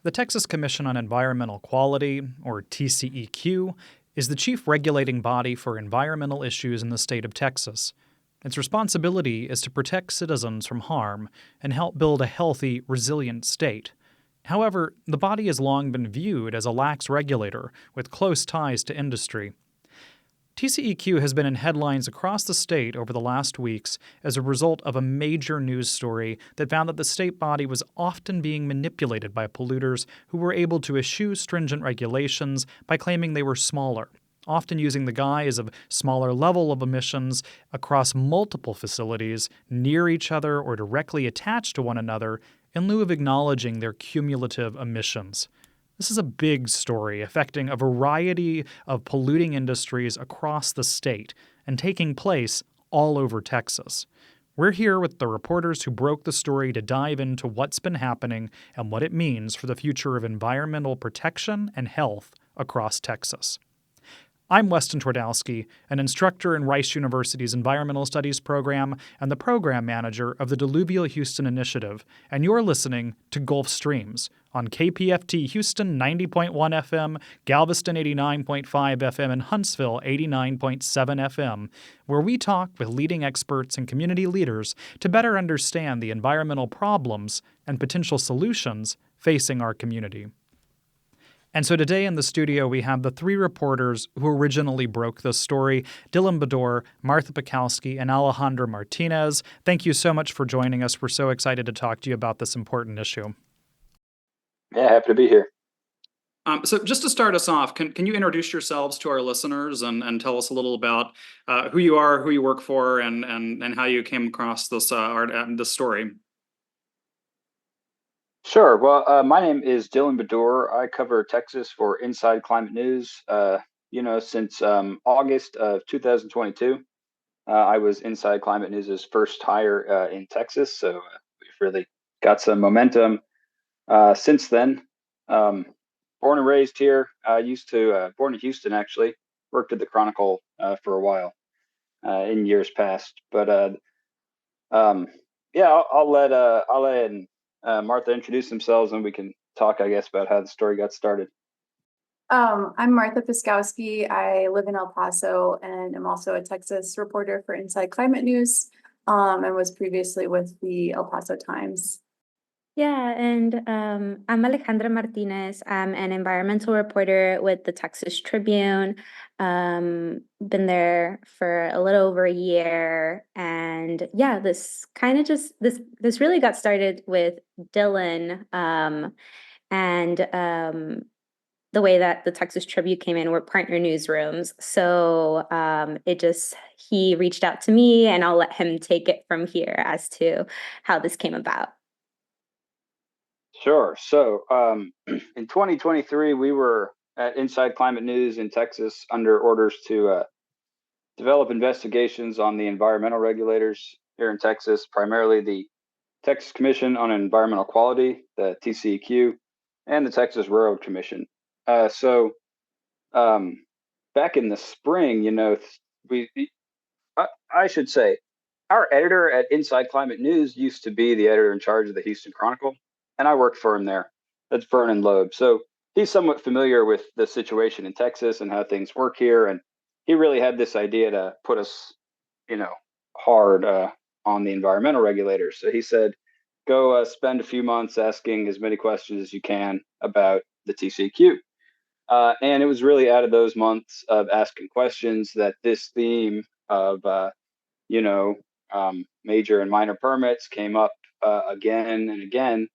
The Texas Commission on Environmental Quality, or TCEQ, is the chief regulating body for environmental issues in the state of Texas. Its responsibility is to protect citizens from harm and help build a healthy, resilient state. However, the body has long been viewed as a lax regulator with close ties to industry. TCEQ has been in headlines across the state over the last weeks as a result of a major news story that found that the state body was often being manipulated by polluters who were able to eschew stringent regulations by claiming they were smaller, often using the guise of smaller level of emissions across multiple facilities near each other or directly attached to one another in lieu of acknowledging their cumulative emissions. This is a big story affecting a variety of polluting industries across the state and taking place all over Texas. We're here with the reporters who broke the story to dive into what's been happening and what it means for the future of environmental protection and health across Texas. I'm Weston Twardowski, an instructor in Rice University's Environmental Studies program and the program manager of the Diluvial Houston Initiative, and you're listening to Gulf Streams on KPFT Houston 90.1 FM, Galveston 89.5 FM, and Huntsville 89.7 FM, where we talk with leading experts and community leaders to better understand the environmental problems and potential solutions facing our community. And so today in the studio, we have the three reporters who originally broke this story, Dylan Baddour, Martha Pskowski, and Alejandra Martinez. Thank you so much for joining us. We're so excited to talk to you about this important issue. Yeah, happy to be here. So just to start us off, can you introduce yourselves to our listeners and tell us a little about who you are, who you work for, and how you came across this story? Sure. Well, my name is Dylan Baddour. I cover Texas for Inside Climate News. Since August of 2022, I was Inside Climate News' first hire in Texas, so we've really got some momentum since then. Born and raised here. Born in Houston, actually. Worked at the Chronicle for a while in years past. But I'll let Martha introduce themselves, and we can talk, I guess, about how the story got started. I'm Martha Pskowski. I live in El Paso and am also a Texas reporter for Inside Climate News, and was previously with the El Paso Times. Yeah, and I'm Alejandra Martinez. I'm an environmental reporter with the Texas Tribune. Been there for a little over a year, and yeah, this really got started with Dylan, and the way that the Texas Tribune came in, we're partner newsrooms. So he reached out to me, and I'll let him take it from here as to how this came about. Sure. So in 2023, we were at Inside Climate News in Texas under orders to develop investigations on the environmental regulators here in Texas, primarily the Texas Commission on Environmental Quality, the TCEQ, and the Texas Railroad Commission. So back in the spring, I should say, our editor at Inside Climate News used to be the editor in charge of the Houston Chronicle, and I worked for him there. That's Vernon Loeb. So he's somewhat familiar with the situation in Texas and how things work here. And he really had this idea to put us, hard on the environmental regulators. So he said, go spend a few months asking as many questions as you can about the TCEQ. And it was really out of those months of asking questions that this theme of, major and minor permits came up again and again.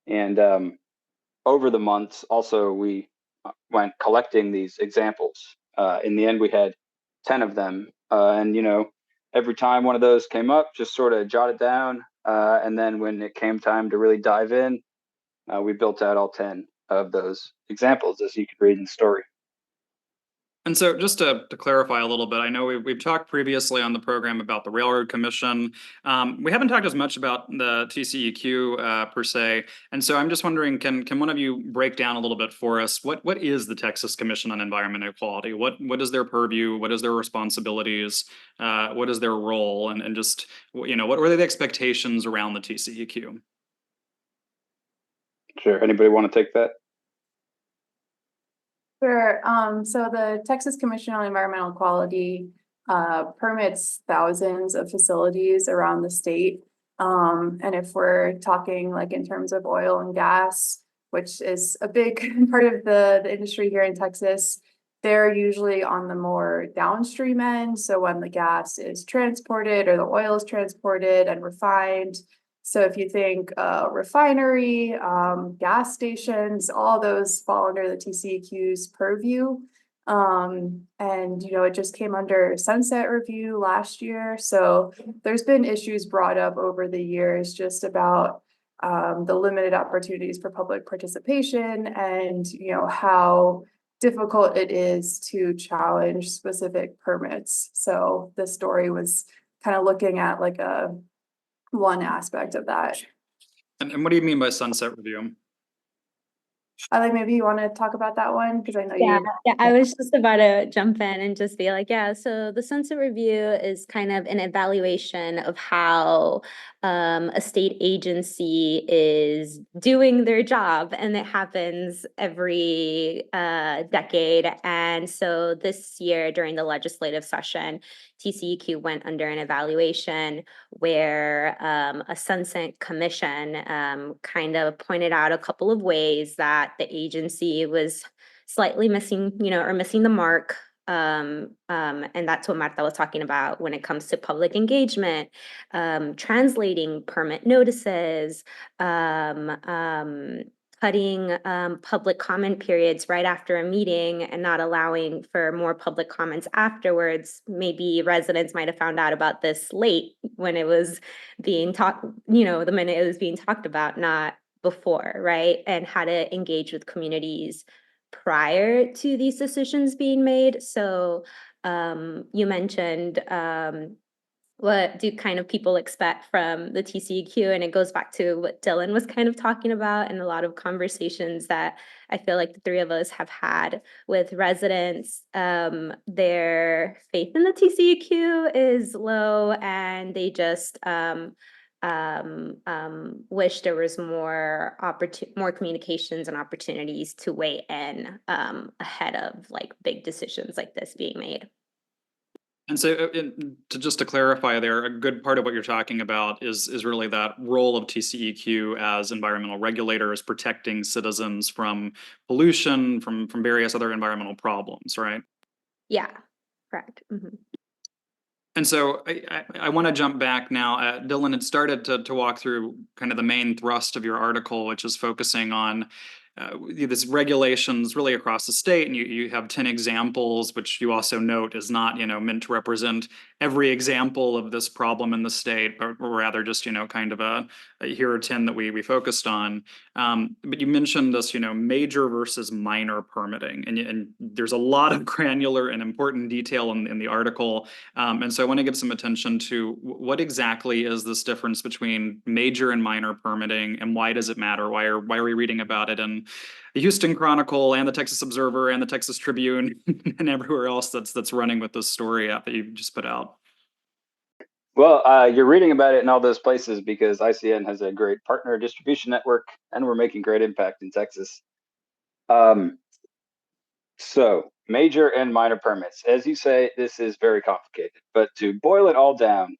And over the months, also, we went collecting these examples. In the end, we had 10 of them. Every time one of those came up, just sort of jotted down. And then when it came time to really dive in, we built out all 10 of those examples, as you could read in the story. And so just to clarify a little bit, I know we've talked previously on the program about the Railroad Commission. We haven't talked as much about the TCEQ per se. And so I'm just wondering, can one of you break down a little bit for us? What is the Texas Commission on Environmental Quality? What is their purview? What is their responsibilities? What is their role? And just, what were the expectations around the TCEQ? Sure. Anybody want to take that? Sure. So the Texas Commission on Environmental Quality permits thousands of facilities around the state. And if we're talking like in terms of oil and gas, which is a big part of the industry here in Texas, they're usually on the more downstream end. So when the gas is transported or the oil is transported and refined. So if you think refinery, gas stations, all those fall under the TCEQ's purview. And it just came under sunset review last year. So there's been issues brought up over the years just about the limited opportunities for public participation and how difficult it is to challenge specific permits. So the story was kind of looking at like one aspect of that. And what do you mean by sunset review? I think maybe you want to talk about that one because I know Yeah, you. I was just about to jump in and just be like, yeah, so the sunset review is kind of an evaluation of how a state agency is doing their job, and it happens every decade. And so this year during the legislative session, TCEQ went under an evaluation where a sunset commission kind of pointed out a couple of ways that the agency was slightly missing, or missing the mark. And that's what Marta was talking about when it comes to public engagement, translating permit notices, cutting public comment periods right after a meeting and not allowing for more public comments afterwards. Maybe residents might have found out about this late when it was being talked, the minute it was being talked about, not before, right? And how to engage with communities prior to these decisions being made. So you mentioned what do kind of people expect from the TCEQ? And it goes back to what Dylan was kind of talking about and a lot of conversations that I feel like the three of us have had with residents. Their faith in the TCEQ is low, and they just wish there was more communications and opportunities to weigh in ahead of like big decisions like this being made. And so to clarify there, a good part of what you're talking about is really that role of TCEQ as environmental regulators, protecting citizens from pollution, from various other environmental problems, right? Yeah, correct. Mm-hmm. And so I want to jump back now. Dylan had started to walk through kind of the main thrust of your article, which is focusing on these regulations really across the state, and you have 10 examples, which you also note is not meant to represent every example of this problem in the state, but rather just kind of a here are 10 that we focused on. But you mentioned this major versus minor permitting, and there's a lot of granular and important detail in the article, and so I want to give some attention to what exactly is this difference between major and minor permitting, and why does it matter? Why are we reading about it in the Houston Chronicle and the Texas Observer and the Texas Tribune and everywhere else that's running with this story that you just put out? Well, you're reading about it in all those places because ICN has a great partner distribution network, and we're making great impact in Texas. So major and minor permits, as you say, this is very complicated, but to boil it all down,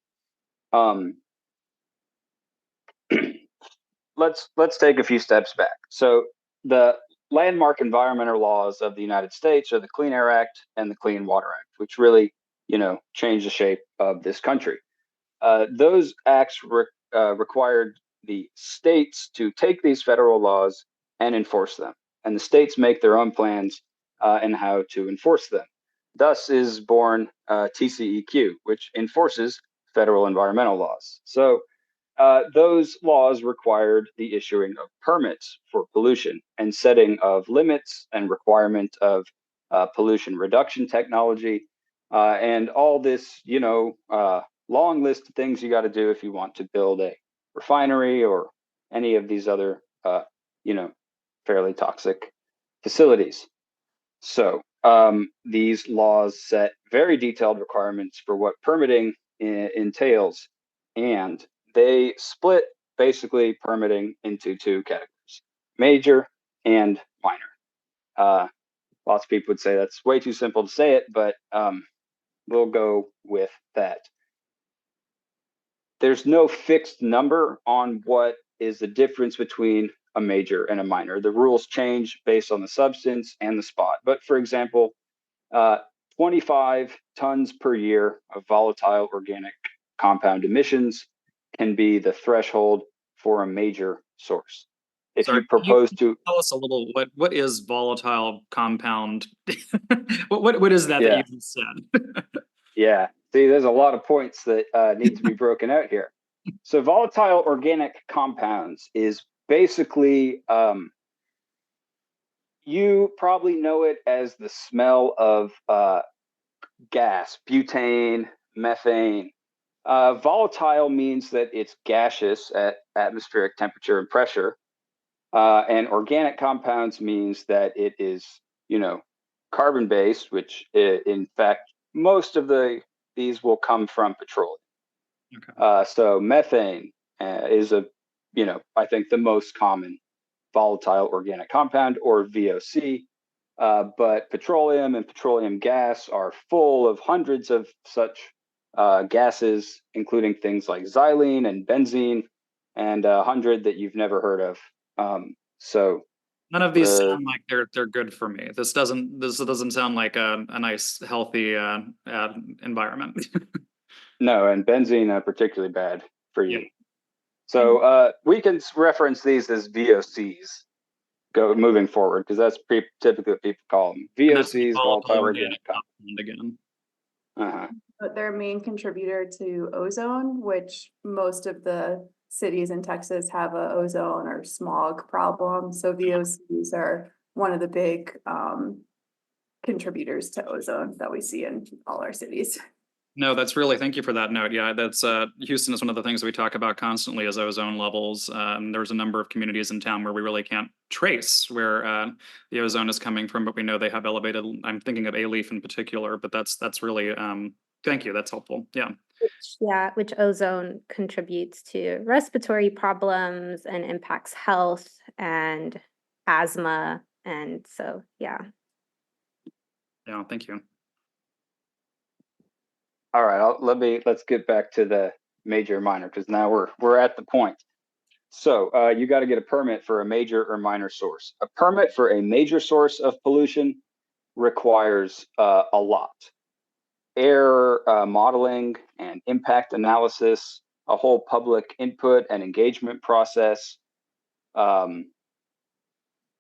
let's take a few steps back. So the landmark environmental laws of the United States are the Clean Air Act and the Clean Water Act, which really, changed the shape of this country. Those acts required the states to take these federal laws and enforce them, and the states make their own plans and how to enforce them. Thus is born TCEQ, which enforces federal environmental laws. So those laws required the issuing of permits for pollution and setting of limits and requirement of pollution reduction technology, and all this, long list of things you got to do if you want to build a refinery or any of these other, fairly toxic facilities. So these laws set very detailed requirements for what permitting entails, and they split basically permitting into two categories. major and minor. Lots of people would say that's way too simple to say it, but we'll go with that. There's no fixed number on what is the difference between a major and a minor. The rules change based on the substance and the spot. But for example, 25 tons per year of volatile organic compound emissions can be the threshold for a major source. If Sorry, you propose to tell us a little what is volatile compound? what is that Yeah. that you just said? Yeah. See, there's a lot of points that need to be broken out here. So volatile organic compounds is basically, you probably know it as the smell of gas, butane, methane. Volatile means that it's gaseous at atmospheric temperature and pressure. And organic compounds means that it is, carbon-based, which in fact, most of these will come from petroleum. Okay. So methane is I think the most common volatile organic compound, or VOC. But petroleum and petroleum gas are full of hundreds of such gases, including things like xylene and benzene, and 100 that you've never heard of. So None of these sound like they're good for me. This doesn't sound like a nice, healthy environment. No, and benzene particularly bad for you. Yeah. So we can reference these as VOCs moving forward, because that's typically what people call them. VOCs, volatile organic compound. Again. Uh-huh. But they're a main contributor to ozone, which most of the cities in Texas have a ozone or smog problem. So VOCs are one of the big contributors to ozone that we see in all our cities. No, thank you for that note. Yeah, that's Houston is one of the things that we talk about constantly is ozone levels. There's a number of communities in town where we really can't trace where the ozone is coming from, but we know they have elevated. I'm thinking of A-leaf in particular, but that's really thank you. That's helpful. Yeah. Which ozone contributes to respiratory problems and impacts health and asthma. And so, yeah. Yeah, thank you. All right, let's get back to the major and minor, because now we're at the point. So you got to get a permit for a major or minor source. A permit for a major source of pollution requires a lot. Air modeling and impact analysis, a whole public input and engagement process.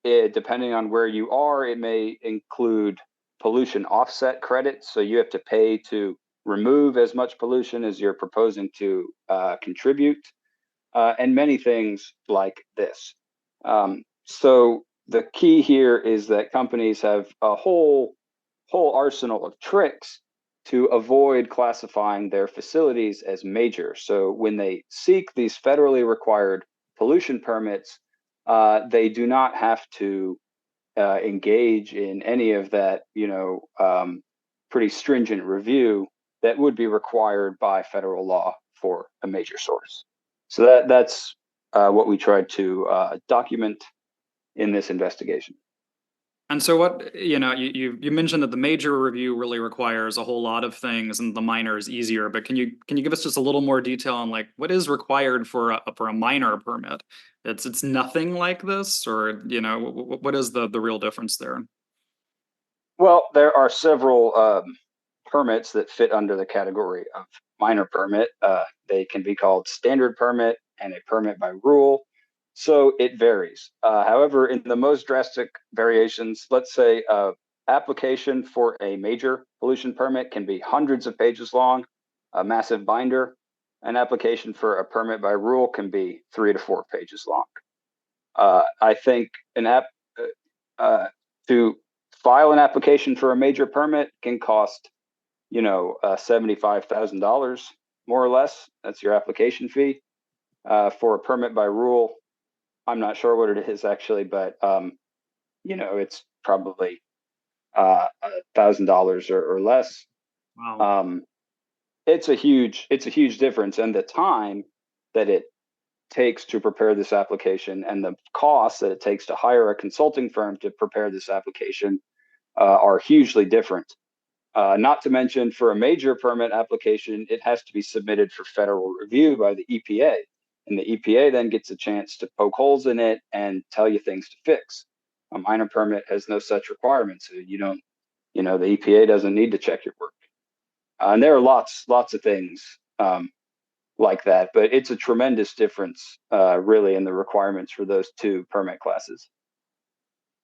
Depending on where you are, it may include pollution offset credits. So you have to pay to remove as much pollution as you're proposing to contribute, and many things like this. So the key here is that companies have a whole arsenal of tricks to avoid classifying their facilities as major. So when they seek these federally required pollution permits, they do not have to engage in any of that, pretty stringent review that would be required by federal law for a major source. So that's what we tried to document in this investigation. And so what, you mentioned that the major review really requires a whole lot of things and the minor is easier, but can you give us just a little more detail on like what is required for a minor permit? It's nothing like this, or what is the real difference there? Well, there are several permits that fit under the category of minor permit. They can be called standard permit and a permit by rule. So it varies. However, in the most drastic variations, let's say application for a major pollution permit can be hundreds of pages long, a massive binder. An application for a permit by rule can be 3 to 4 pages long. I think to file an application for a major permit can cost, $75,000 more or less. That's your application fee. For a permit by rule, I'm not sure what it is actually, but it's probably $1,000 or less. Wow. It's a huge difference, and the time that it takes to prepare this application and the costs that it takes to hire a consulting firm to prepare this application are hugely different. Not to mention, for a major permit application, it has to be submitted for federal review by the EPA. And the EPA then gets a chance to poke holes in it and tell you things to fix. A minor permit has no such requirements. So you don't, the EPA doesn't need to check your work. And there are lots of things like that, but it's a tremendous difference, really, in the requirements for those two permit classes.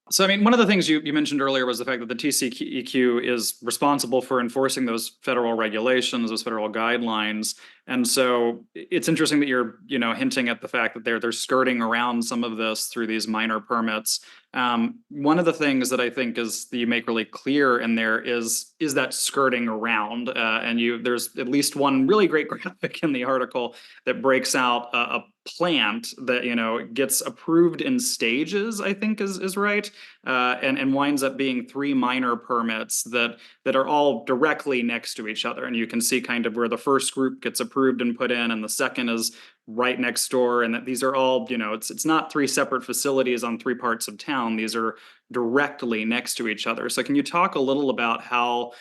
So, I mean, one of the things you mentioned earlier was the fact that the TCEQ is responsible for enforcing those federal regulations, those federal guidelines. And so it's interesting that you're, hinting at the fact that they're skirting around some of this through these minor permits. One of the things that I think is that you make really clear in there is that skirting around. And there's at least one really great graphic in the article that breaks out a plant that gets approved in stages, I think is right, and winds up being 3 minor permits that are all directly next to each other, and you can see kind of where the first group gets approved and put in, and the second is right next door, and that these are all it's not 3 separate facilities on 3 parts of town. These are directly next to each other. So can you talk a little about how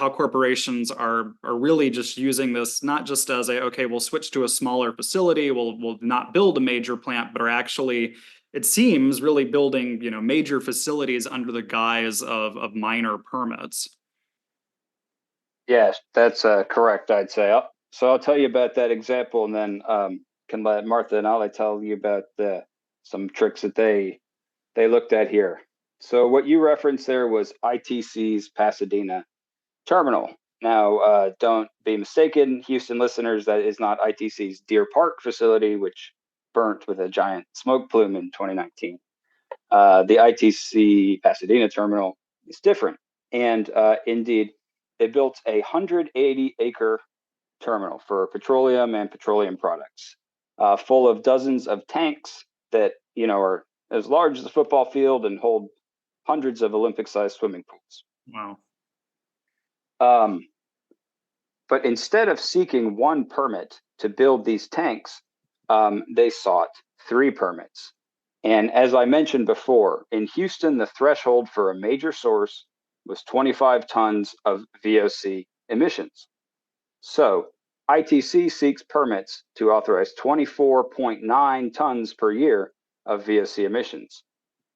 corporations are really just using this not just as we'll switch to a smaller facility, we'll not build a major plant, but are actually, it seems, really building major facilities under the guise of minor permits. Yes, that's correct, I'd say. So I'll tell you about that example, and then can let Martha and Ali tell you about some tricks that they looked at here. So what you referenced there was ITC's Pasadena terminal. Now, don't be mistaken, Houston listeners, that is not ITC's Deer Park facility, which burnt with a giant smoke plume in 2019. The ITC Pasadena terminal is different. And indeed, they built a 180-acre terminal for petroleum and petroleum products, full of dozens of tanks that are as large as a football field and hold hundreds of Olympic-sized swimming pools. Wow. But instead of seeking 1 permit to build these tanks, they sought 3 permits. And as I mentioned before, in Houston, the threshold for a major source was 25 tons of VOC emissions. So ITC seeks permits to authorize 24.9 tons per year of VOC emissions.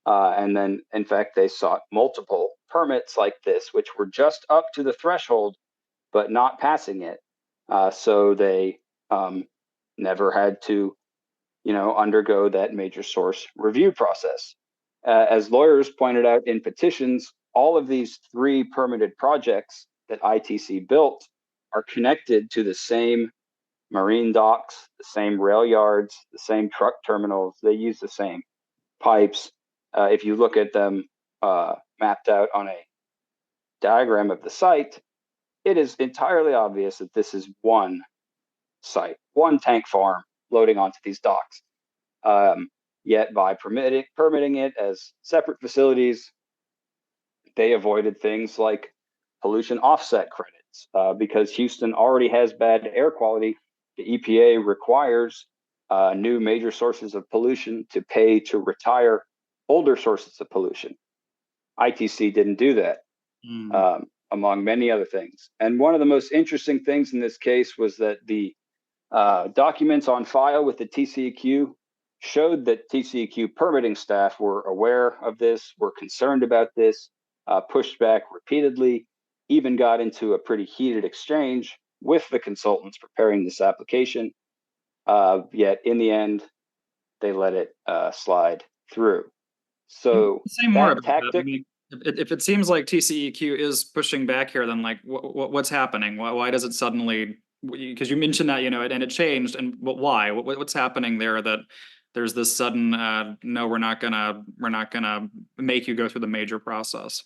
And then, in fact, they sought multiple permits like this, which were just up to the threshold, but not passing it. So they never had to, undergo that major source review process. As lawyers pointed out in petitions, all of these 3 permitted projects that ITC built are connected to the same marine docks, the same rail yards, the same truck terminals. They use the same pipes. If you look at them mapped out on a diagram of the site, it is entirely obvious that this is one site, one tank farm loading onto these docks. Yet by permitting it as separate facilities, they avoided things like pollution offset credits. Because Houston already has bad air quality, the EPA requires new major sources of pollution to pay to retire older sources of pollution. ITC didn't do that, among many other things. And one of the most interesting things in this case was that the documents on file with the TCEQ showed that TCEQ permitting staff were aware of this, were concerned about this, pushed back repeatedly, even got into a pretty heated exchange with the consultants preparing this application. Yet in the end, they let it slide through. So say more about tactic. that. I mean, if it seems like TCEQ is pushing back here, then what's happening? Why does it suddenly? Because you mentioned that and it changed, and why? What's happening there that there's this sudden no, we're not gonna make you go through the major process?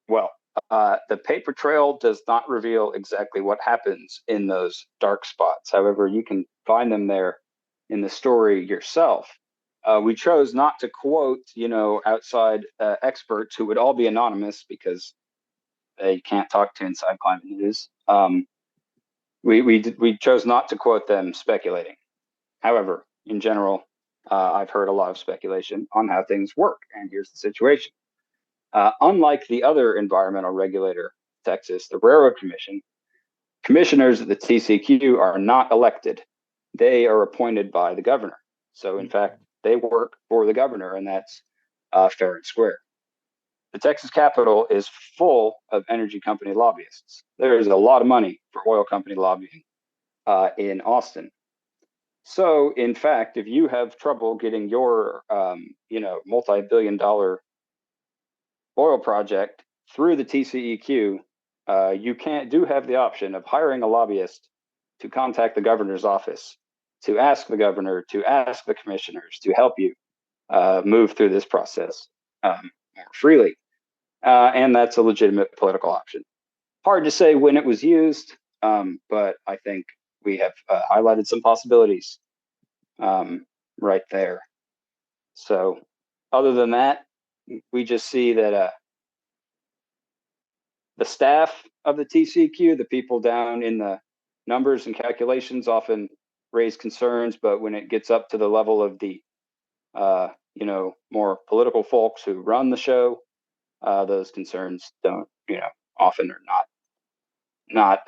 Well, the paper trail does not reveal exactly what happens in those dark spots. However, you can find them there in the story yourself. We chose not to quote, outside experts who would all be anonymous because they can't talk to Inside Climate News. We chose not to quote them speculating. However, in general, I've heard a lot of speculation on how things work, and here's the situation. Unlike the other environmental regulator, Texas, the Railroad Commission, commissioners at the TCEQ are not elected. They are appointed by the governor. So, in fact, they work for the governor, and that's fair and square. The Texas Capitol is full of energy company lobbyists. There is a lot of money for oil company lobbying in Austin. So, in fact, if you have trouble getting your, multi-billion-dollar oil project through the TCEQ, you do have the option of hiring a lobbyist to contact the governor's office, to ask the governor, to ask the commissioners to help you move through this process more freely. And that's a legitimate political option. Hard to say when it was used, but I think we have highlighted some possibilities right there. So other than that, we just see that the staff of the TCEQ, the people down in the numbers and calculations, often raise concerns, but when it gets up to the level of the more political folks who run the show, those concerns don't, often are not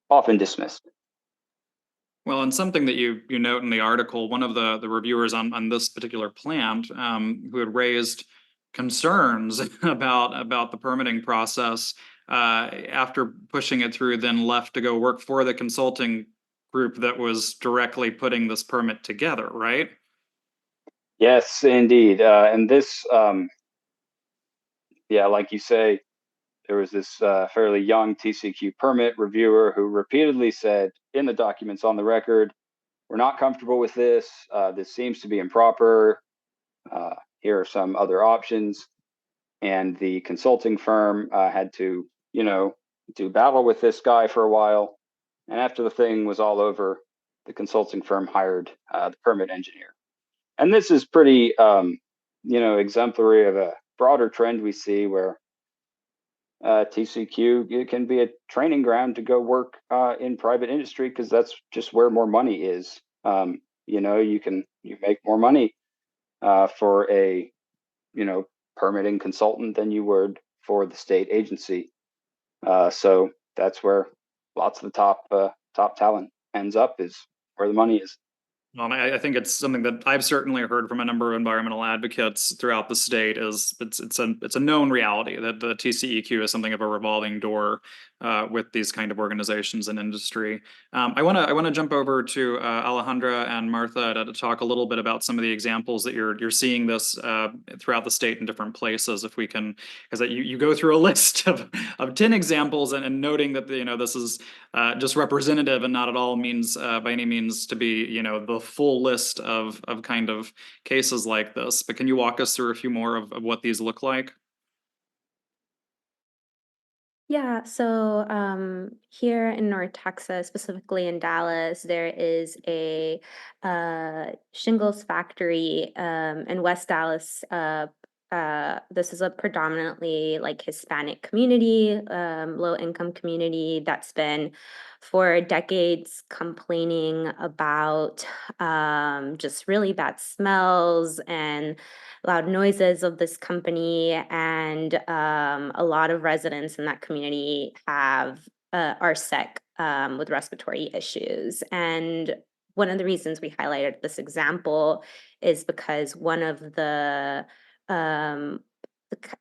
often dismissed. Well, and something that you note in the article, one of the reviewers on this particular plant who had raised concerns about the permitting process after pushing it through, then left to go work for the consulting group that was directly putting this permit together, right? Yes, indeed. And this, like you say, there was this fairly young TCEQ permit reviewer who repeatedly said in the documents on the record, we're not comfortable with this. This seems to be improper. Here are some other options. And the consulting firm had to, do battle with this guy for a while. And after the thing was all over, the consulting firm hired the permit engineer. And this is pretty, exemplary of a broader trend we see where TCEQ, it can be a training ground to go work in private industry because that's just where more money is. You make more money for a permitting consultant than you would for the state agency. So that's where lots of the top talent ends up, is where the money is. Well, I think it's something that I've certainly heard from a number of environmental advocates throughout the state. Is it's a known reality that the TCEQ is something of a revolving door with these kind of organizations and industry. I want to jump over to Alejandra and Martha to talk a little bit about some of the examples that you're seeing this throughout the state in different places. If we can, because you go through a list of 10 examples and noting that this is just representative and not at all means by any means to be the full list of kind of cases like this. But can you walk us through a few more of what these look like? Yeah, so here in North Texas, specifically in Dallas, there is a shingles factory in West Dallas. This is a predominantly like Hispanic community, low income community that's been for decades complaining about just really bad smells and loud noises of this company. And a lot of residents in that community are sick with respiratory issues. And one of the reasons we highlighted this example is because one of the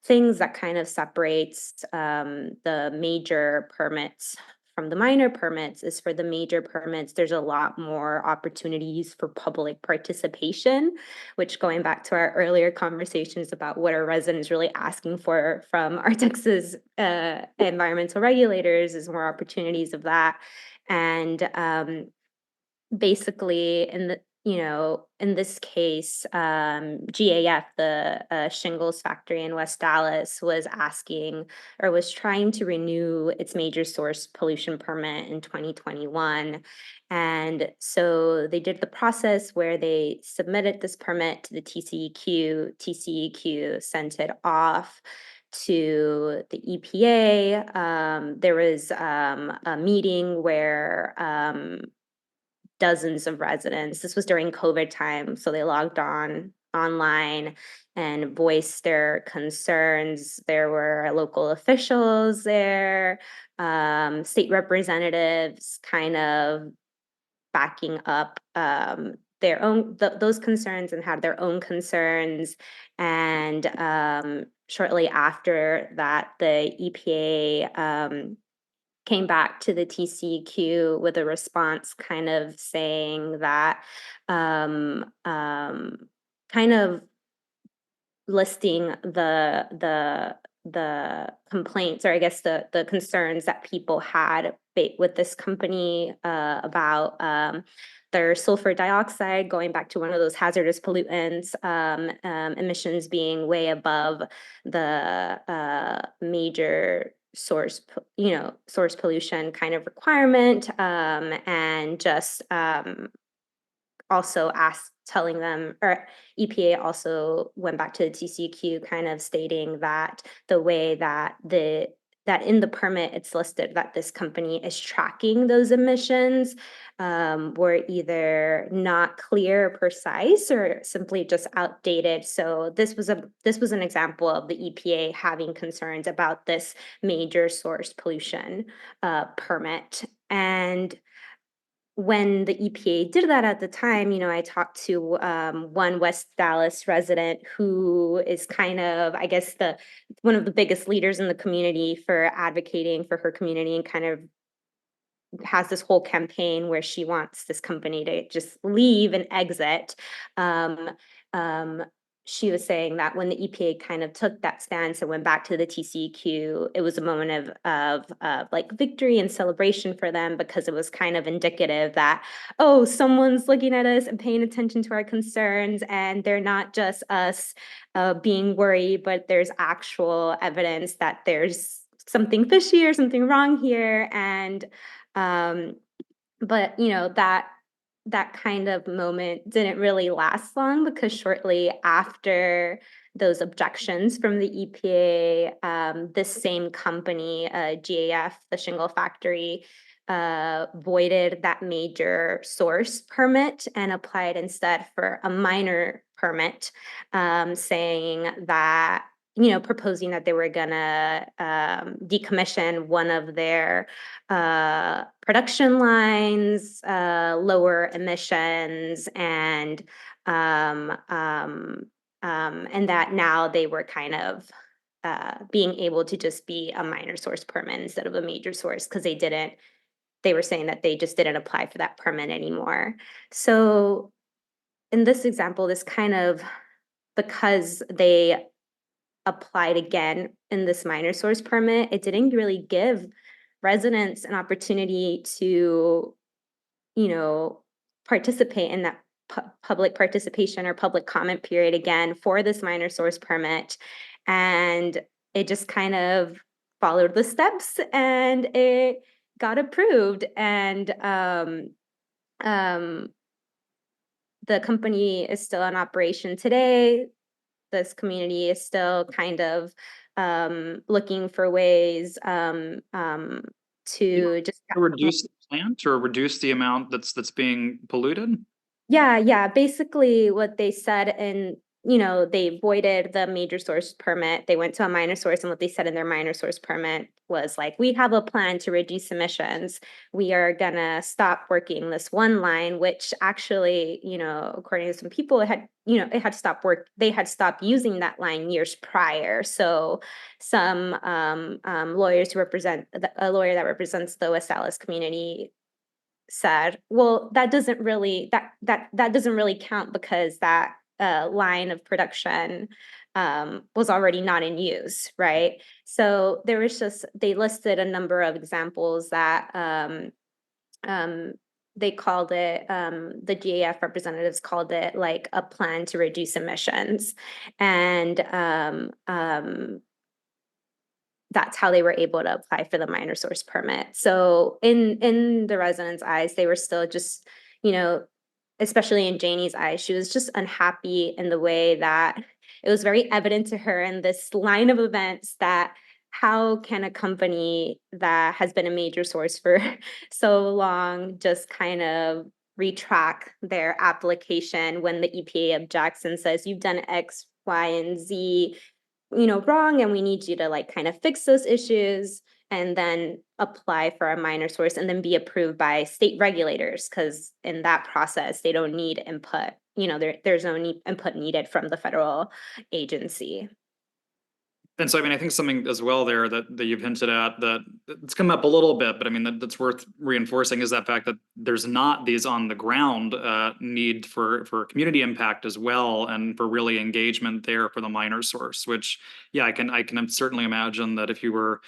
things that kind of separates the major permits from the minor permits is for the major permits, there's a lot more opportunities for public participation, which going back to our earlier conversations about what our residents really asking for from our Texas environmental regulators is more opportunities of that. And basically in this case, GAF, the shingles factory in West Dallas, was asking or was trying to renew its major source pollution permit in 2021. And so they did the process where they submitted this permit to the TCEQ. TCEQ sent it off to the EPA. There was a meeting where dozens of residents. This was during COVID time, so they logged online and voiced their concerns. There were local officials there, state representatives kind of backing up their own those concerns and had their own concerns. And shortly after that, the EPA came back to the TCEQ with a response kind of saying that kind of listing the complaints, or I guess the concerns that people had with this company about their sulfur dioxide, going back to one of those hazardous pollutants, emissions being way above the major source pollution kind of requirement, and just also telling them, or EPA also went back to the TCEQ kind of stating that the way that in the permit it's listed that this company is tracking those emissions were either not clear or precise, or simply just outdated. So this was an example of the EPA having concerns about this major source pollution permit. And when the EPA did that at the time, I talked to one West Dallas resident who is kind of, I guess, one of the biggest leaders in the community for advocating for her community, and kind of has this whole campaign where she wants this company to just leave and exit. She was saying that when the EPA kind of took that stance and went back to the TCEQ, it was a moment of like victory and celebration for them, because it was kind of indicative that, oh, someone's looking at us and paying attention to our concerns, and they're not just us being worried, but there's actual evidence that there's something fishy or something wrong here. And but that kind of moment didn't really last long, because shortly after those objections from the EPA, this same company, GAF, the shingle factory, voided that major source permit and applied instead for a minor permit, saying that, proposing that they were gonna decommission one of their production lines, lower emissions, and that now they were kind of being able to just be a minor source permit instead of a major source, because they were saying that they just didn't apply for that permit anymore. So in this example, this kind of, because they applied again in this minor source permit, it didn't really give residents an opportunity to, participate in that public participation or public comment period again for this minor source permit. And it just kind of followed the steps and it got approved. And the company is still in operation today. This community is still kind of looking for ways to just reduce the plant or reduce the amount that's being polluted? Yeah. Basically what they said, and they voided the major source permit. They went to a minor source, and what they said in their minor source permit was like, we have a plan to reduce emissions. We are gonna stop working this one line, which actually, according to some people, it had stopped work. They had stopped using that line years prior. So some lawyers who represent a lawyer that represents the West Dallas community said, well, that doesn't really count, because that line of production was already not in use, right? So there was they listed a number of examples that they called it, the GAF representatives called it like a plan to reduce emissions. And that's how they were able to apply for the minor source permit. So in the residents' eyes, they were still just, especially in Janie's eyes, she was just unhappy in the way that it was very evident to her in this line of events that how can a company that has been a major source for so long just kind of retract their application when the EPA objects and says, you've done X, Y, and Z, wrong, and we need you to like kind of fix those issues, and then apply for a minor source and then be approved by state regulators, because in that process, they don't need input. There's no input needed from the federal agency. And so, I mean, I think something as well there that you've hinted at that it's come up a little bit, but I mean, that's worth reinforcing is that fact that there's not these on the ground need for community impact as well, and for really engagement there for the minor source, which, yeah, I can certainly imagine that if you were,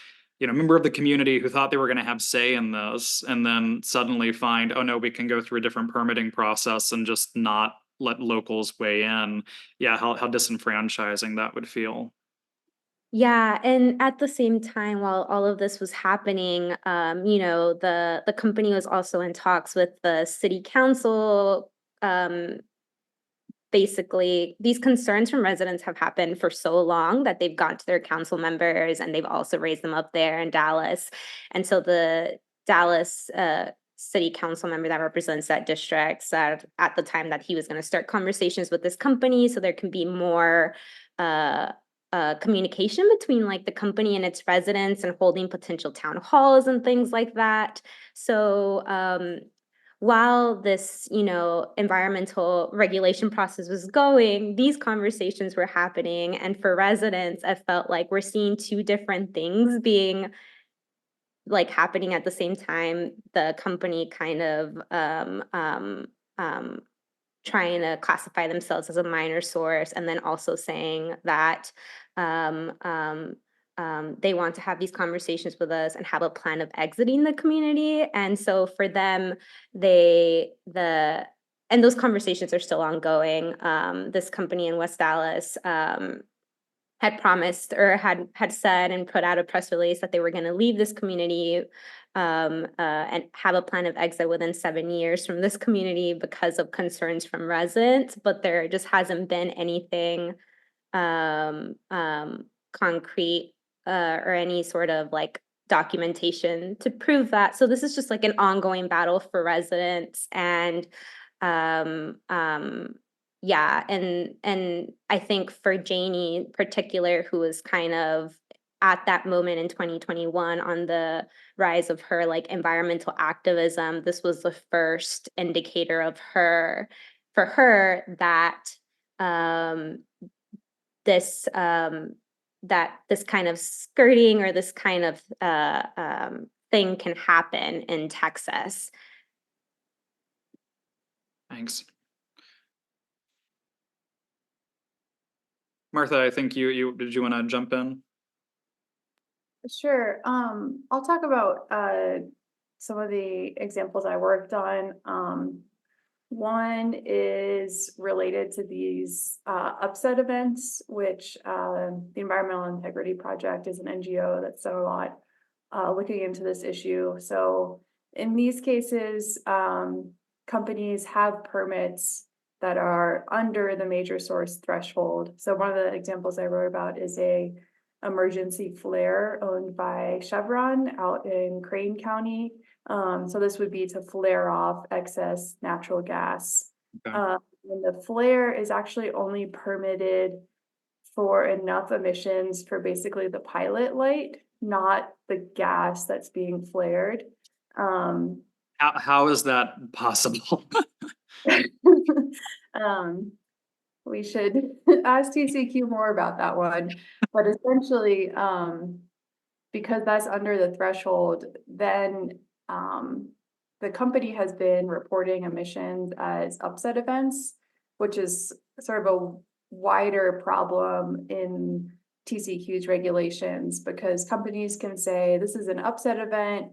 a member of the community who thought they were going to have say in this, and then suddenly find, oh no, we can go through a different permitting process and just not let locals weigh in. Yeah, how disenfranchising that would feel. Yeah, and at the same time, while all of this was happening, the company was also in talks with the city council. Basically, these concerns from residents have happened for so long that they've gone to their council members, and they've also raised them up there in Dallas. And so the Dallas city council member that represents that district said at the time that he was going to start conversations with this company so there can be more communication between like the company and its residents, and holding potential town halls and things like that. So while this, environmental regulation process was going, these conversations were happening. And for residents, I felt like we're seeing two different things being like happening at the same time. The company kind of trying to classify themselves as a minor source, and then also saying that they want to have these conversations with us and have a plan of exiting the community. And so for them, and those conversations are still ongoing. This company in West Dallas had promised or had said and put out a press release that they were going to leave this community and have a plan of exit within 7 years from this community because of concerns from residents, but there just hasn't been anything concrete or any sort of like documentation to prove that. So this is just like an ongoing battle for residents. And yeah, and I think for Janie in particular, who was kind of at that moment in 2021 on the rise of her like environmental activism, this was the first indicator of for her that this kind of skirting or this kind of thing can happen in Texas. Thanks. Martha, I think did you want to jump in? Sure. I'll talk about some of the examples I worked on. One is related to these upset events, which the Environmental Integrity Project is an NGO that's done a lot looking into this issue. So in these cases, companies have permits that are under the major source threshold. So one of the examples I wrote about is a emergency flare owned by Chevron out in Crane County. So this would be to flare off excess natural gas. Okay. And the flare is actually only permitted for enough emissions for basically the pilot light, not the gas that's being flared. How is that possible? We should ask TCEQ more about that one, but essentially, because that's under the threshold, then the company has been reporting emissions as upset events, which is sort of a wider problem in TCEQ's regulations, because companies can say this is an upset event,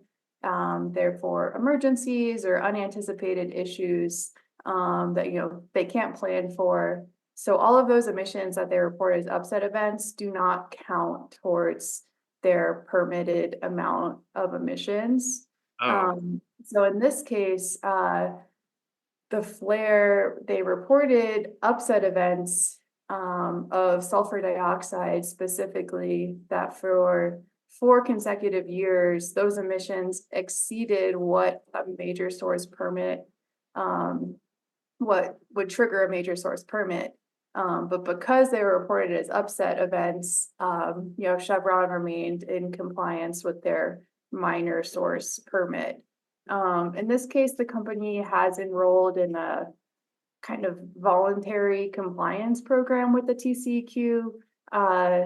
therefore emergencies or unanticipated issues that they can't plan for. So all of those emissions that they report as upset events do not count towards their permitted amount of emissions. So in this case, the flare, they reported upset events of sulfur dioxide specifically, that for 4 consecutive years, those emissions exceeded what a major source permit what would trigger a major source permit. But because they were reported as upset events, Chevron remained in compliance with their minor source permit. In this case, the company has enrolled in a kind of voluntary compliance program with the TCEQ.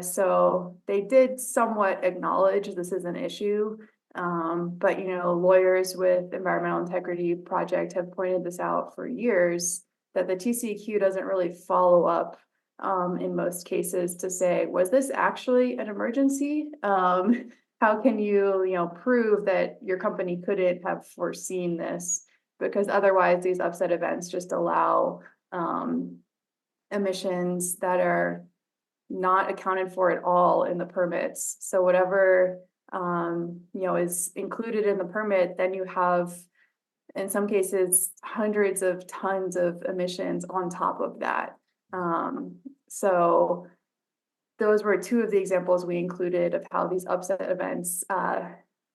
So they did somewhat acknowledge this is an issue. But lawyers with Environmental Integrity Project have pointed this out for years, that the TCEQ doesn't really follow up in most cases to say, was this actually an emergency? How can you prove that your company couldn't have foreseen this? Because otherwise these upset events just allow emissions that are not accounted for at all in the permits. So whatever is included in the permit, then you have, in some cases, hundreds of tons of emissions on top of that. So those were two of the examples we included of how these upset events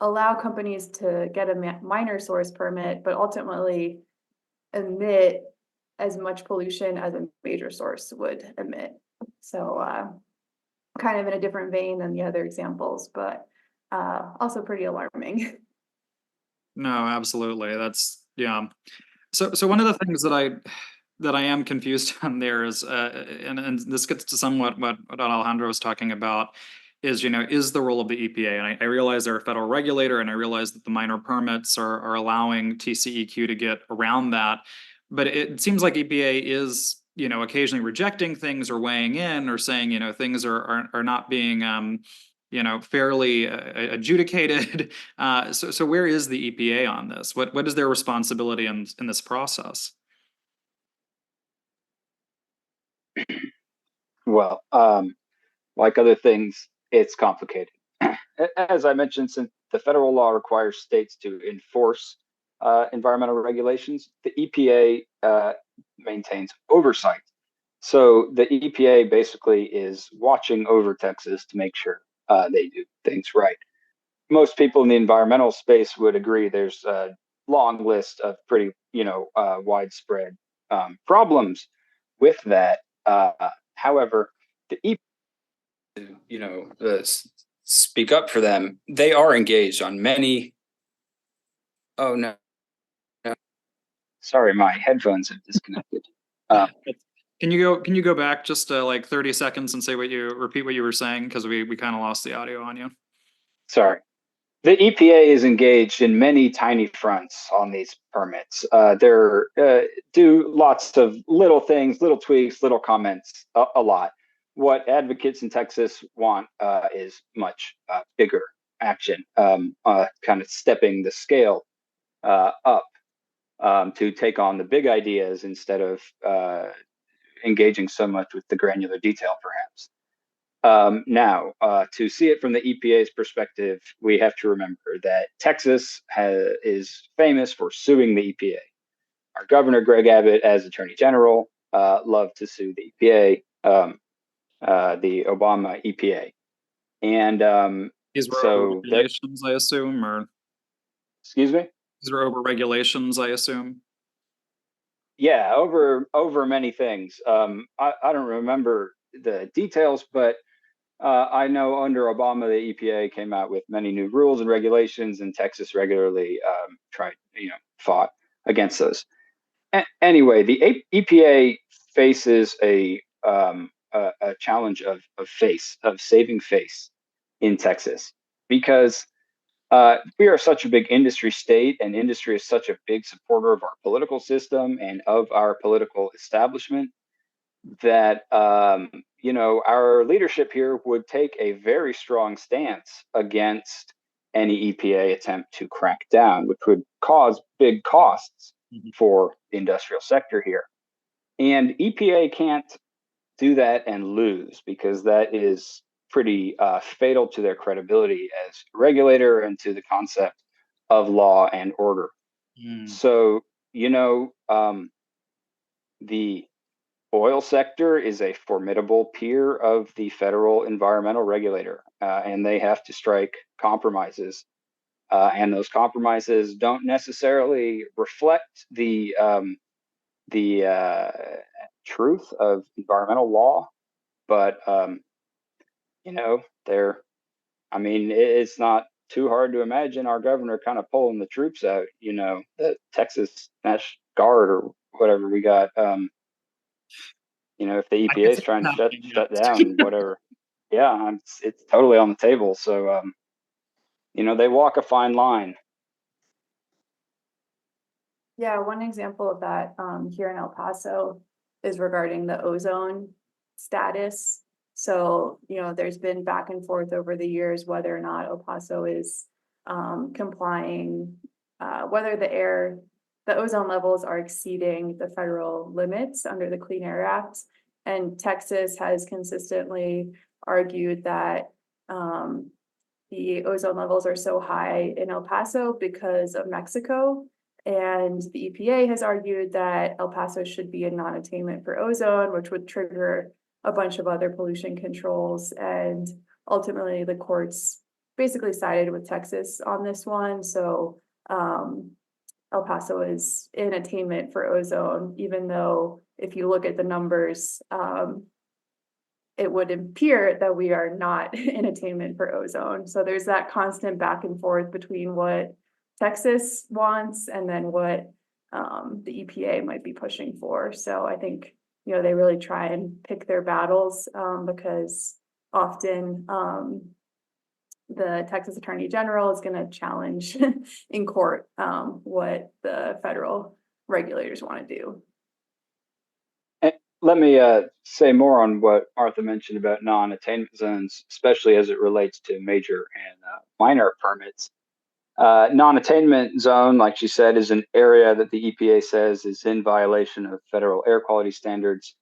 allow companies to get a minor source permit, but ultimately emit as much pollution as a major source would emit. So kind of in a different vein than the other examples, but also pretty alarming. No, absolutely. That's yeah. So one of the things that I am confused on there is, and this gets to somewhat what Alejandra was talking about, is is the role of the EPA, and I realize they're a federal regulator, and I realize that the minor permits are allowing TCEQ to get around that, but it seems like EPA is occasionally rejecting things or weighing in or saying things are not being fairly adjudicated. So where is the EPA on this? What is their responsibility in this process? Well, like other things, it's complicated. As I mentioned, since the federal law requires states to enforce environmental regulations, the EPA maintains oversight. So the EPA basically is watching over Texas to make sure they do things right. Most people in the environmental space would agree there's a long list of pretty, widespread problems with that. However, the EPA, speak up for them. They are engaged on many. Oh no. Sorry, my headphones have disconnected. Can you go back just like 30 seconds and repeat what you were saying, because we kind of lost the audio on you. Sorry. The EPA is engaged in many tiny fronts on these permits. They're do lots of little things, little tweaks, little comments, a lot. What advocates in Texas want is much bigger action, kind of stepping the scale up to take on the big ideas instead of engaging so much with the granular detail, perhaps. Now, to see it from the EPA's perspective, we have to remember that Texas is famous for suing the EPA. Our governor, Greg Abbott, as Attorney General, loved to sue the EPA, the Obama EPA. And these were over regulations, I assume, or? Excuse me? These were over regulations, I assume. Yeah, over many things. I don't remember the details, but I know under Obama, the EPA came out with many new rules and regulations, and Texas regularly fought against those. Anyway, the EPA faces a challenge of saving face in Texas, because we are such a big industry state, and industry is such a big supporter of our political system and of our political establishment, that our leadership here would take a very strong stance against any EPA attempt to crack down, which would cause big costs for the industrial sector here. And EPA can't do that and lose, because that is pretty fatal to their credibility as regulator and to the concept of law and order. So, the oil sector is a formidable peer of the federal environmental regulator, and they have to strike compromises and those compromises don't necessarily reflect the truth of environmental law, but it's not too hard to imagine our governor kind of pulling the troops out, the Texas National Guard or whatever we got. If the EPA is trying to shut down whatever, yeah, it's totally on the table. So, they walk a fine line. Yeah, one example of that here in El Paso is regarding the ozone status. So, there's been back and forth over the years whether or not El Paso is complying, whether the ozone levels are exceeding the federal limits under the Clean Air Act. And Texas has consistently argued that the ozone levels are so high in El Paso because of Mexico. And the EPA has argued that El Paso should be a non-attainment for ozone, which would trigger a bunch of other pollution controls. And ultimately, the courts basically sided with Texas on this one. So El Paso is in attainment for ozone, even though if you look at the numbers, it would appear that we are not in attainment for ozone. So there's that constant back and forth between what Texas wants and then what the EPA might be pushing for. So I think, they really try and pick their battles because often the Texas Attorney General is going to challenge in court what the federal regulators want to do. Let me say more on what Arthur mentioned about non-attainment zones, especially as it relates to major and minor permits. Non-attainment zone, like she said, is an area that the EPA says is in violation of federal air quality standards.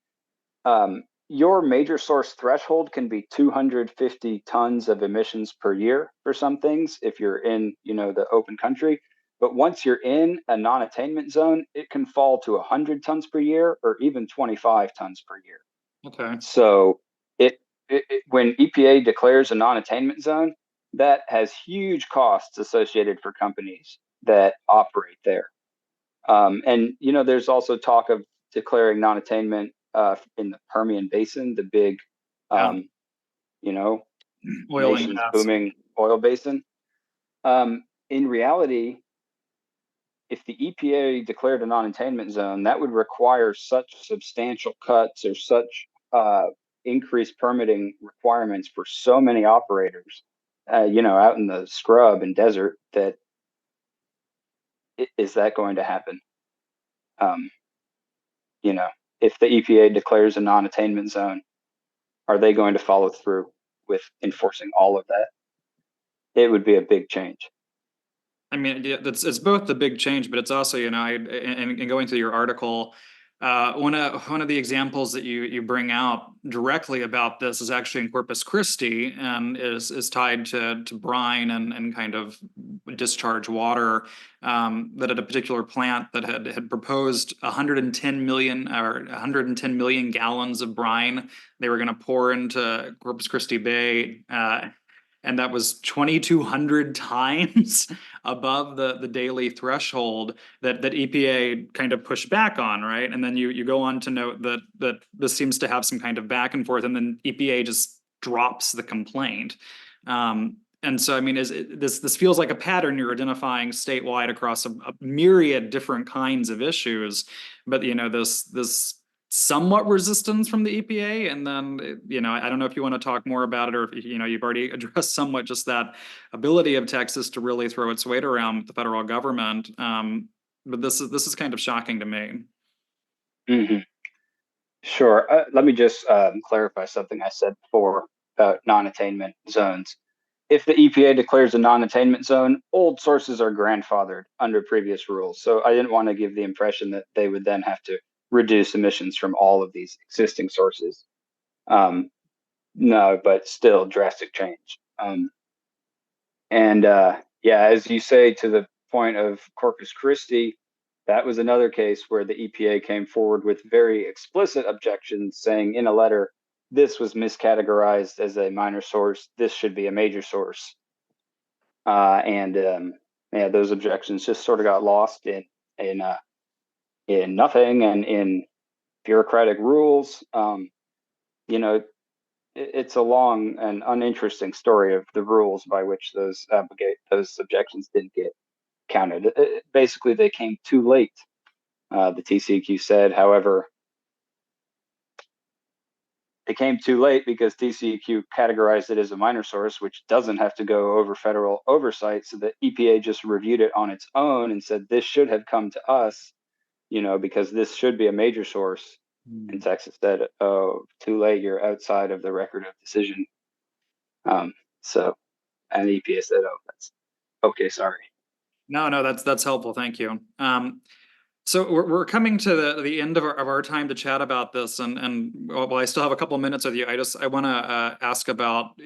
Your major source threshold can be 250 tons of emissions per year for some things if you're in, the open country. But once you're in a non-attainment zone, it can fall to 100 tons per year or even 25 tons per year. Okay. So when EPA declares a non-attainment zone, that has huge costs associated for companies that operate there. And, there's also talk of declaring non-attainment in the Permian Basin, the big, oil nation's and gas. booming oil basin. In reality, if the EPA declared a non-attainment zone, that would require such substantial cuts or such increased permitting requirements for so many operators, out in the scrub and desert, that is that going to happen? If the EPA declares a non-attainment zone, are they going to follow through with enforcing all of that? It would be a big change. I mean, it's both the big change, but it's also, and going through your article, one of the examples that you bring out directly about this is actually in Corpus Christi, and is tied to brine and kind of discharge water, that at a particular plant that had proposed 110 million gallons of brine they were going to pour into Corpus Christi Bay. And that was 2,200 times above the daily threshold that EPA kind of pushed back on, right? And then you go on to note that this seems to have some kind of back and forth, and then EPA just drops the complaint. And so, I mean, this feels like a pattern you're identifying statewide across a myriad different kinds of issues, but this somewhat resistance from the EPA, and then I don't know if you want to talk more about it, or if you've already addressed somewhat just that ability of Texas to really throw its weight around with the federal government. But this is kind of shocking to me. Mm-hmm. Sure. Let me just clarify something I said before about non-attainment zones. If the EPA declares a non-attainment zone, old sources are grandfathered under previous rules. So I didn't want to give the impression that they would then have to reduce emissions from all of these existing sources. No, but still drastic change. As you say, to the point of Corpus Christi, that was another case where the EPA came forward with very explicit objections, saying in a letter, this was miscategorized as a minor source. This should be a major source. Yeah, those objections just sort of got lost in nothing and in bureaucratic rules. It's a long and uninteresting story of the rules by which those objections didn't get counted. Basically, they came too late. The TCEQ said, however, it came too late because TCEQ categorized it as a minor source, which doesn't have to go over federal oversight. So the EPA just reviewed it on its own and said this should have come to us, because this should be a major source. And Texas said, "Oh, too late. You're outside of the record of decision." And the EPA said, "Oh, that's okay. Sorry." No, that's helpful. Thank you. So we're coming to the end of our time to chat about this, and while I still have a couple of minutes with you, I want to ask about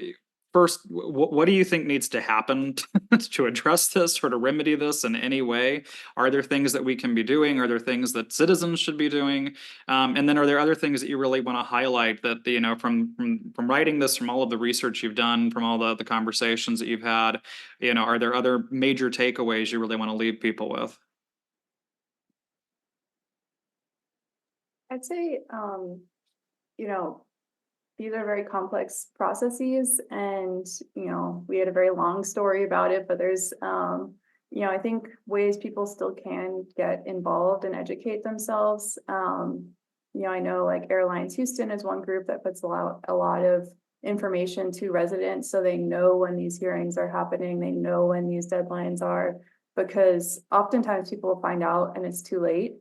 first, what do you think needs to happen to address this or to remedy this in any way? Are there things that we can be doing? Are there things that citizens should be doing? And then are there other things that you really want to highlight that, from writing this, from all of the research you've done, from all the conversations that you've had, are there other major takeaways you really want to leave people with? I'd say, these are very complex processes and, we had a very long story about it, but there's, I think ways people still can get involved and educate themselves. I know like Airlines Houston is one group that puts a lot of information to residents so they know when these hearings are happening, they know when these deadlines are, because oftentimes people will find out and it's too late.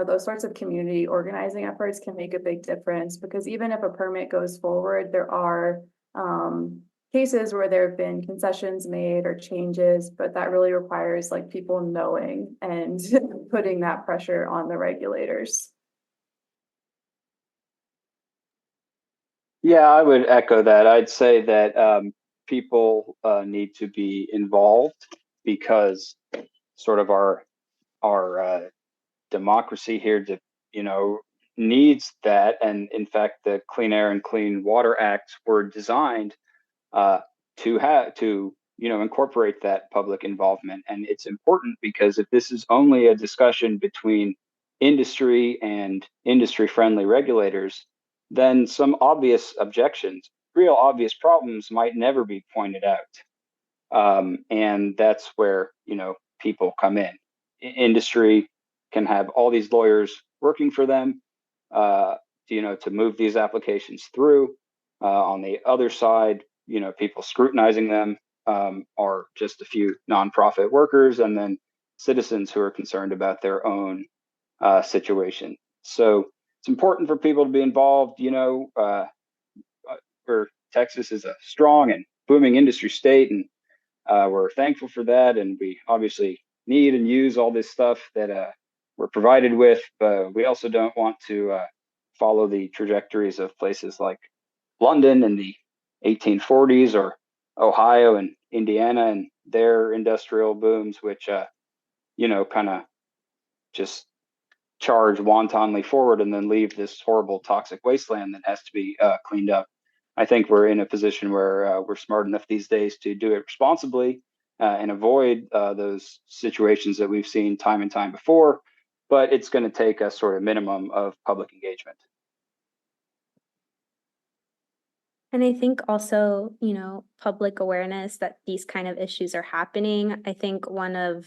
Those sorts of community organizing efforts can make a big difference, because even if a permit goes forward, there are cases where there have been concessions made or changes, but that really requires like people knowing and putting that pressure on the regulators. Yeah, I would echo that. I'd say that people need to be involved, because sort of our democracy here needs that. And in fact, the Clean Air and Clean Water Acts were designed to incorporate that public involvement. And it's important because if this is only a discussion between industry and industry-friendly regulators, then some obvious objections, real obvious problems, might never be pointed out. And that's where people come in. Industry can have all these lawyers working for them, to move these applications through. On the other side, people scrutinizing them are just a few nonprofit workers, and then citizens who are concerned about their own situation. So it's important for people to be involved. Where Texas is a strong and booming industry state, and we're thankful for that, and we obviously need and use all this stuff that we're provided with, but we also don't want to follow the trajectories of places like London in the 1840s, or Ohio and Indiana and their industrial booms, which kind of just charge wantonly forward and then leave this horrible toxic wasteland that has to be cleaned up. I think we're in a position where we're smart enough these days to do it responsibly and avoid those situations that we've seen time and time before, but it's going to take a sort of minimum of public engagement. And I think also, public awareness that these kind of issues are happening. I think one of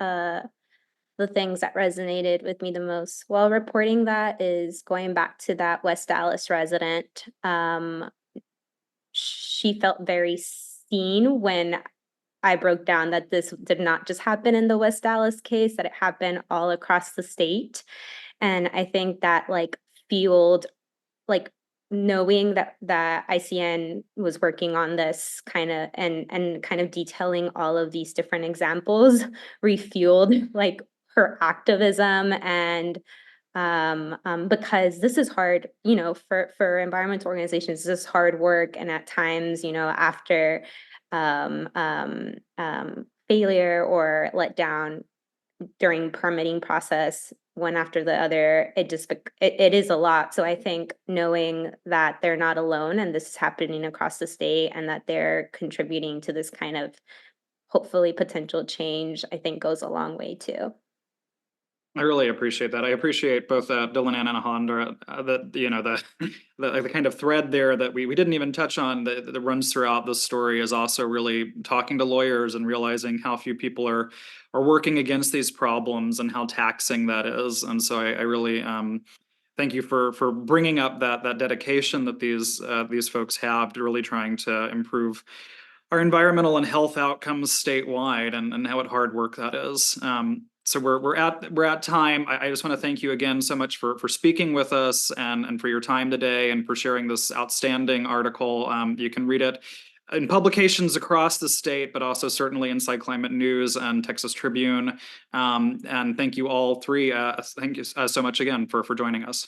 the things that resonated with me the most while reporting that is going back to that West Dallas resident. She felt very seen when I broke down that this did not just happen in the West Dallas case, that it happened all across the state. And I think that fueled knowing that ICN was working on this kind of and kind of detailing all of these different examples refueled her activism. And because this is hard, for environmental organizations, this is hard work. And at times, after failure or letdown, during permitting process, one after the other, it is a lot. So I think knowing that they're not alone and this is happening across the state and that they're contributing to this kind of hopefully potential change, I think goes a long way too. I really appreciate that. I appreciate both Dylan and Alejandra, the kind of thread there that we didn't even touch on that runs throughout this story is also really talking to lawyers and realizing how few people are working against these problems and how taxing that is. And so I really thank you for bringing up that dedication that these folks have to really trying to improve our environmental and health outcomes statewide and how hard work that is. So we're at time. I just want to thank you again so much for speaking with us and for your time today and for sharing this outstanding article. You can read it in publications across the state, but also certainly Inside Climate News and Texas Tribune. And thank you all three. Thank you so much again for joining us.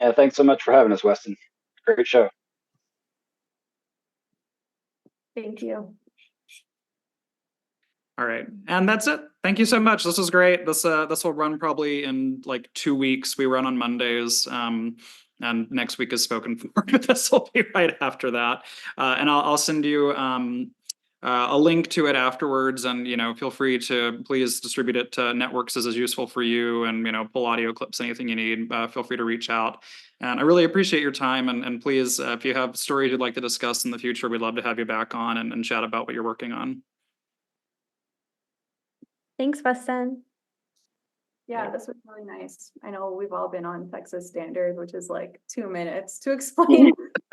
Yeah, thanks so much for having us, Weston. Great show. Thank you. All right, and that's it. Thank you so much. This was great. This will run probably in like 2 weeks. We run on Mondays, and next week is spoken for. But this will be right after that, and I'll send you a link to it afterwards. And feel free to please distribute it to networks as is useful for you, and pull audio clips, anything you need. Feel free to reach out. And I really appreciate your time. And please, if you have stories you'd like to discuss in the future, we'd love to have you back on and chat about what you're working on. Thanks, Weston. Yeah, this was really nice. I know we've all been on Texas Standard, which is like 2 minutes to explain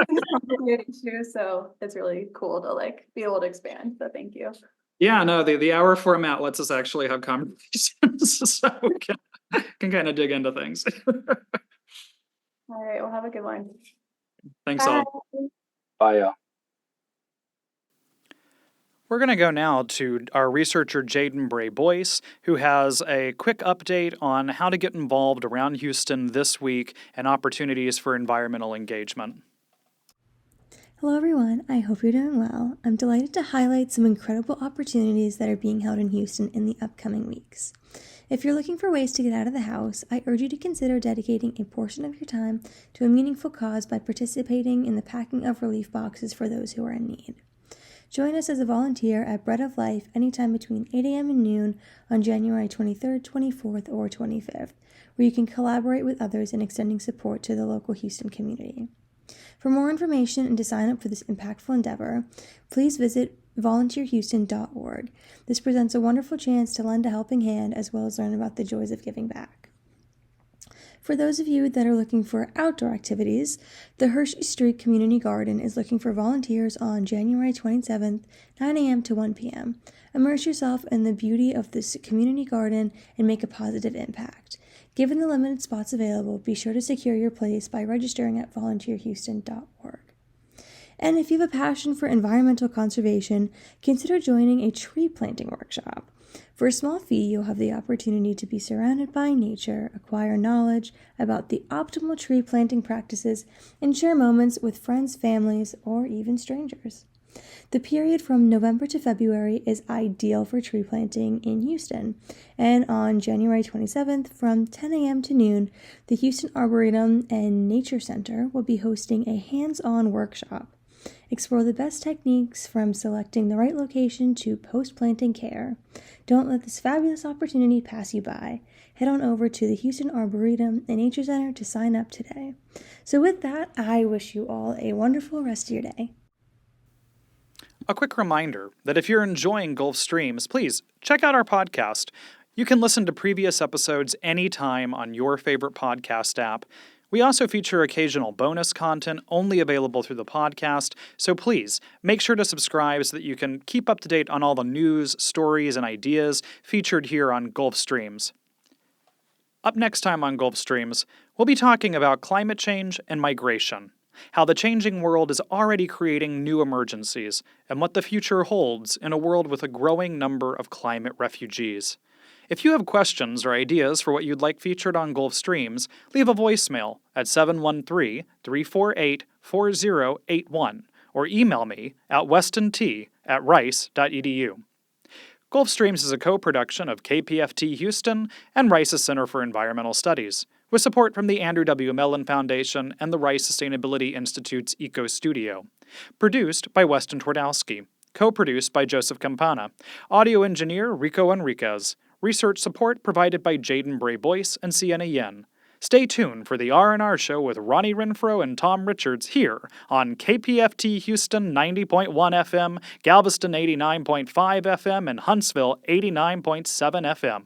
the complicated issue. So it's really cool to be able to expand. So thank you. Yeah, no, the hour format lets us actually have conversations, so we can kind of dig into things. All right, we'll have a good one. Thanks Bye. all. Bye, y'all. We're going to go now to our researcher, Jaden Bray-Boyce, who has a quick update on how to get involved around Houston this week and opportunities for environmental engagement. Hello everyone, I hope you're doing well. I'm delighted to highlight some incredible opportunities that are being held in Houston in the upcoming weeks. If you're looking for ways to get out of the house, I urge you to consider dedicating a portion of your time to a meaningful cause by participating in the packing of relief boxes for those who are in need. Join us as a volunteer at Bread of Life anytime between 8 a.m. and noon on January 23rd, 24th, or 25th, where you can collaborate with others in extending support to the local Houston community. For more information and to sign up for this impactful endeavor, please visit volunteerhouston.org. This presents a wonderful chance to lend a helping hand as well as learn about the joys of giving back. For those of you that are looking for outdoor activities, the Hershey Street Community Garden is looking for volunteers on January 27th, 9 a.m. to 1 p.m. Immerse yourself in the beauty of this community garden and make a positive impact. Given the limited spots available, be sure to secure your place by registering at volunteerhouston.org. And if you have a passion for environmental conservation, consider joining a tree planting workshop. For a small fee, you'll have the opportunity to be surrounded by nature, acquire knowledge about the optimal tree planting practices, and share moments with friends, families, or even strangers. The period from November to February is ideal for tree planting in Houston, and on January 27th from 10 a.m. to noon, the Houston Arboretum and Nature Center will be hosting a hands-on workshop. Explore the best techniques from selecting the right location to post-planting care. Don't let this fabulous opportunity pass you by. Head on over to the Houston Arboretum and Nature Center to sign up today. So with that, I wish you all a wonderful rest of your day. A quick reminder that if you're enjoying Gulf Streams, please check out our podcast. You can listen to previous episodes anytime on your favorite podcast app. We also feature occasional bonus content only available through the podcast, so please make sure to subscribe so that you can keep up to date on all the news, stories, and ideas featured here on Gulf Streams. Up next time on Gulf Streams, we'll be talking about climate change and migration, how the changing world is already creating new emergencies, and what the future holds in a world with a growing number of climate refugees. If you have questions or ideas for what you'd like featured on Gulf Streams, leave a voicemail at 713-348-4081 or email me at westont@rice.edu. Gulfstreams is a co-production of KPFT Houston and Rice's Center for Environmental Studies, with support from the Andrew W. Mellon Foundation and the Rice Sustainability Institute's Eco Studio. Produced by Weston Twardowski. Co-produced by Joseph Campana. Audio engineer Rico Enriquez. Research support provided by Jaden Bray-Boyce and Sienna Yen. Stay tuned for the R&R Show with Ronnie Renfro and Tom Richards here on KPFT Houston 90.1 FM, Galveston 89.5 FM, and Huntsville 89.7 FM.